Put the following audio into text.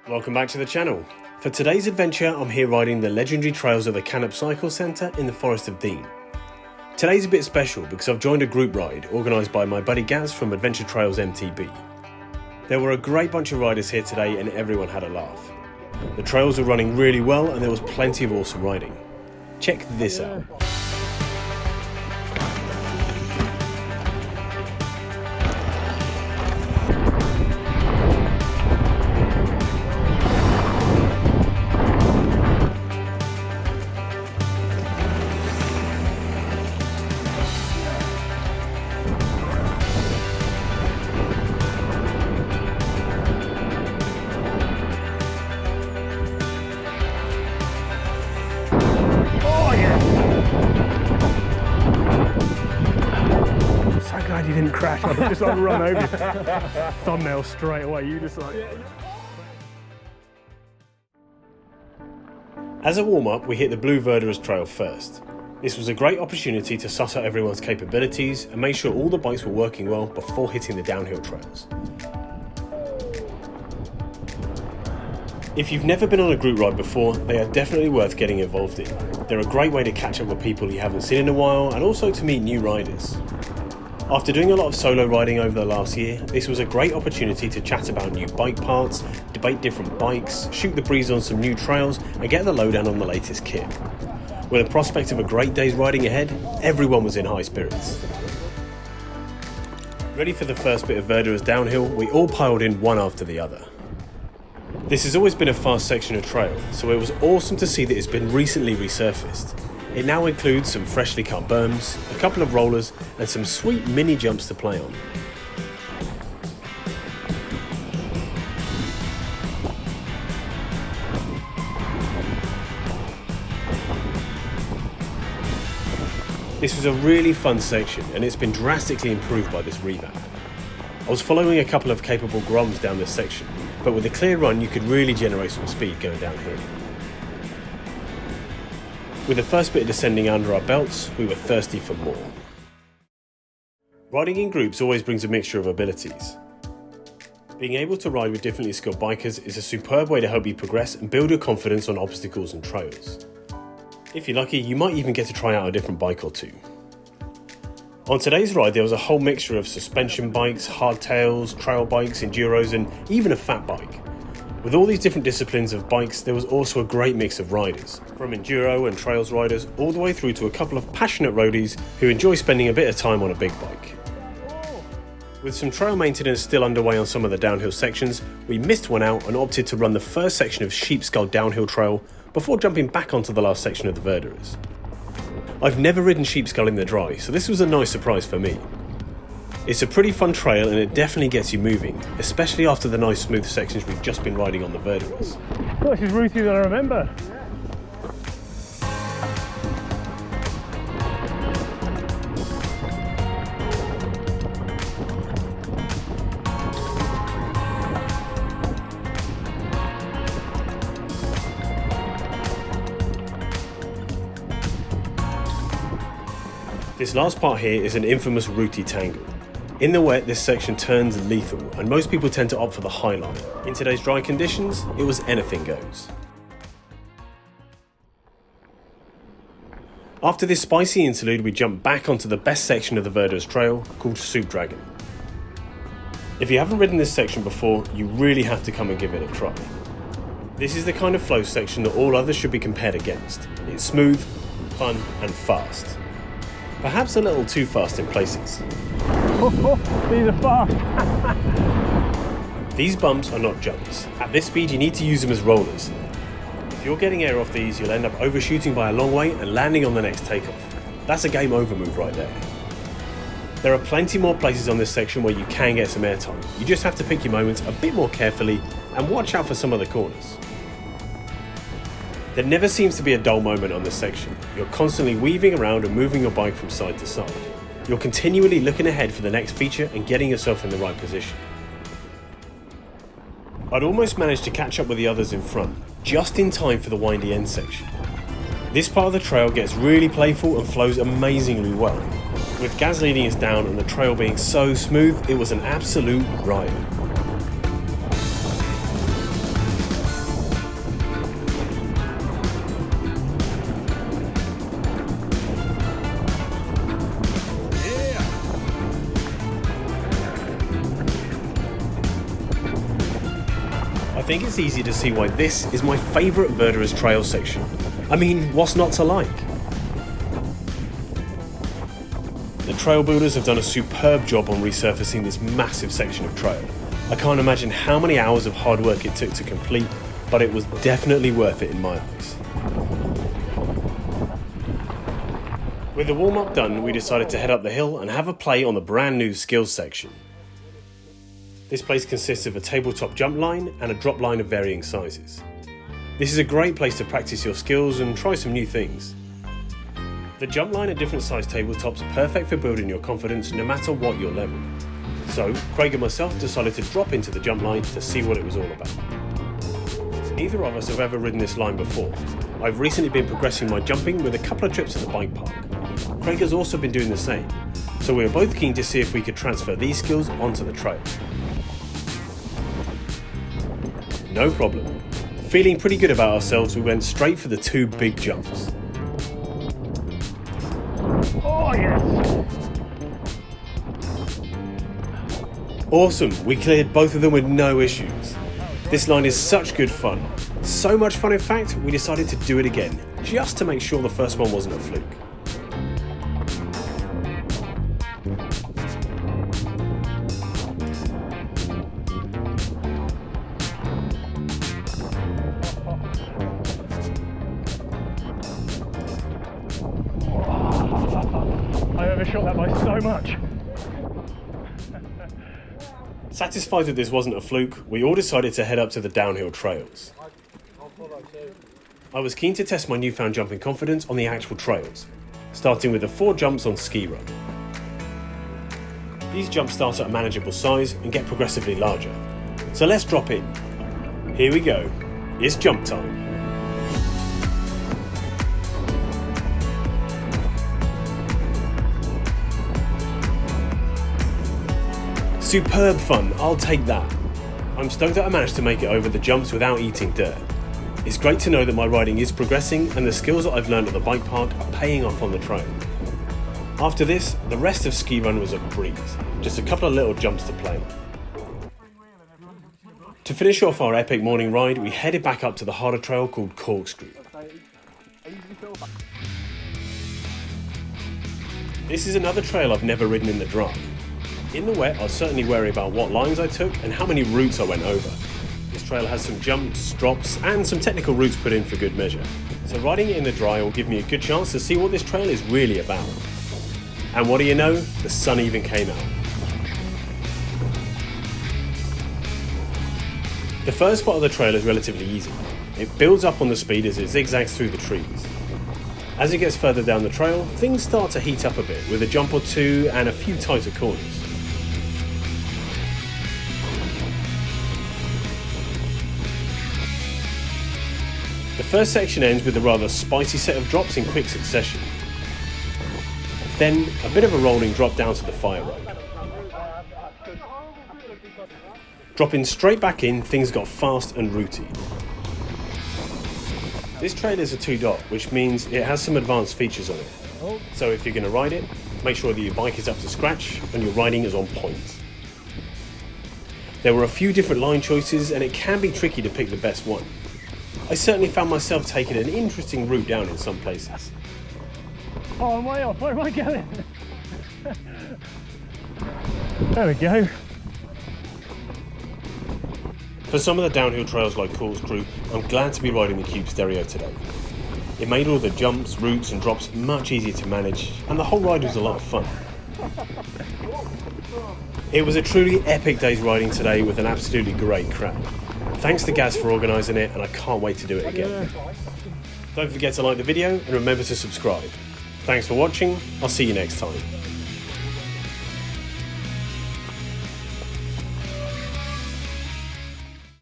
Welcome back to the channel. For today's adventure, I'm here riding the legendary trails of the Cannop Cycle Center in the Forest of Dean. Today's a bit special because I've joined a group ride organised by my buddy Gaz from Adventure Trails MTB. There were a great bunch of riders here today and everyone had a laugh. The trails were running really well and there was plenty of awesome riding. Check this out. You didn't crash, I'd have just like run over you. Thumbnail straight away, you just like... As a warm-up, we hit the Blue Vertigo trail first. This was a great opportunity to suss out everyone's capabilities and make sure all the bikes were working well before hitting the downhill trails. If you've never been on a group ride before, they are definitely worth getting involved in. They're a great way to catch up with people you haven't seen in a while and also to meet new riders. After doing a lot of solo riding over the last year, this was a great opportunity to chat about new bike parts, debate different bikes, shoot the breeze on some new trails and get the lowdown on the latest kit. With the prospect of a great day's riding ahead, everyone was in high spirits. Ready for the first bit of Vertigo's downhill, we all piled in one after the other. This has always been a fast section of trail, so it was awesome to see that it's been recently resurfaced. It now includes some freshly cut berms, a couple of rollers and some sweet mini jumps to play on. This was a really fun section and it's been drastically improved by this revamp. I was following a couple of capable Groms down this section, but with a clear run you could really generate some speed going down here. With the first bit descending under our belts, we were thirsty for more. Riding in groups always brings a mixture of abilities. Being able to ride with differently skilled bikers is a superb way to help you progress and build your confidence on obstacles and trails. If you're lucky, you might even get to try out a different bike or two. On today's ride there was a whole mixture of suspension bikes, hardtails, trail bikes, enduros and even a fat bike. With all these different disciplines of bikes, there was also a great mix of riders, from enduro and trails riders all the way through to a couple of passionate roadies who enjoy spending a bit of time on a big bike. With some trail maintenance still underway on some of the downhill sections, we missed one out and opted to run the first section of Sheepskull downhill trail before jumping back onto the last section of the Vertigo. I've never ridden Sheepskull in the dry, so this was a nice surprise for me. It's a pretty fun trail and it definitely gets you moving, especially after the nice smooth sections we've just been riding on the Vertigos. Oh, this is rootier than I remember. This last part here is an infamous rooty tangle. In the wet, this section turns lethal, and most people tend to opt for the high line. In today's dry conditions, it was anything goes. After this spicy interlude, we jump back onto the best section of the Vertigo's trail, called Soup Dragon. If you haven't ridden this section before, you really have to come and give it a try. This is the kind of flow section that all others should be compared against. It's smooth, fun, and fast. Perhaps a little too fast in places. These are fast. These bumps are not jumps. At this speed you need to use them as rollers. If you're getting air off these, you'll end up overshooting by a long way and landing on the next takeoff. That's a game over move right there. There are plenty more places on this section where you can get some airtime. You just have to pick your moments a bit more carefully and watch out for some of the corners. There never seems to be a dull moment on this section. You're constantly weaving around and moving your bike from side to side. You're continually looking ahead for the next feature and getting yourself in the right position. I'd almost managed to catch up with the others in front, just in time for the windy end section. This part of the trail gets really playful and flows amazingly well. With Gaz leading us down and the trail being so smooth, it was an absolute riot. I think it's easy to see why this is my favourite Vertigo's trail section. I mean, what's not to like? The trail builders have done a superb job on resurfacing this massive section of trail. I can't imagine how many hours of hard work it took to complete, but it was definitely worth it in my eyes. With the warm-up done, we decided to head up the hill and have a play on the brand new skills section. This place consists of a tabletop jump line and a drop line of varying sizes. This is a great place to practice your skills and try some new things. The jump line at different size tabletops are perfect for building your confidence no matter what your level. So, Craig and myself decided to drop into the jump line to see what it was all about. Neither of us have ever ridden this line before. I've recently been progressing my jumping with a couple of trips at the bike park. Craig has also been doing the same, so we were both keen to see if we could transfer these skills onto the trail. No problem. Feeling pretty good about ourselves, we went straight for the two big jumps. Oh yes! Awesome, we cleared both of them with no issues. This line is such good fun. So much fun in fact, we decided to do it again, just to make sure the first one wasn't a fluke. I overshot that by so much. Satisfied that this wasn't a fluke, we all decided to head up to the downhill trails. I was keen to test my newfound jumping confidence on the actual trails, starting with the 4 jumps on ski run. These jumps start at a manageable size and get progressively larger. So let's drop in. Here we go. It's jump time. Superb fun, I'll take that. I'm stoked that I managed to make it over the jumps without eating dirt. It's great to know that my riding is progressing and the skills that I've learned at the bike park are paying off on the trail. After this, the rest of ski run was a breeze, just a couple of little jumps to play on. To finish off our epic morning ride, we headed back up to the harder trail called Corkscrew. This is another trail I've never ridden in the dry. In the wet, I was certainly wary about what lines I took and how many routes I went over. This trail has some jumps, drops, and some technical routes put in for good measure. So riding it in the dry will give me a good chance to see what this trail is really about. And what do you know? The sun even came out. The first part of the trail is relatively easy. It builds up on the speed as it zigzags through the trees. As it gets further down the trail, things start to heat up a bit with a jump or two and a few tighter corners. The first section ends with a rather spicy set of drops in quick succession. Then a bit of a rolling drop down to the fire road. Dropping straight back in, things got fast and rooty. This trail is a 2-dot, which means it has some advanced features on it. So if you're going to ride it, make sure that your bike is up to scratch and your riding is on point. There were a few different line choices and it can be tricky to pick the best one. I certainly found myself taking an interesting route down in some places. Oh, I'm way off. Where am I going? There we go. For some of the downhill trails like Corkscrew, I'm glad to be riding the Cube Stereo today. It made all the jumps, routes and drops much easier to manage, and the whole ride was a lot of fun. It was a truly epic day's riding today with an absolutely great crowd. Thanks to Gaz for organising it, and I can't wait to do it again. Don't forget to like the video and remember to subscribe. Thanks for watching, I'll see you next time.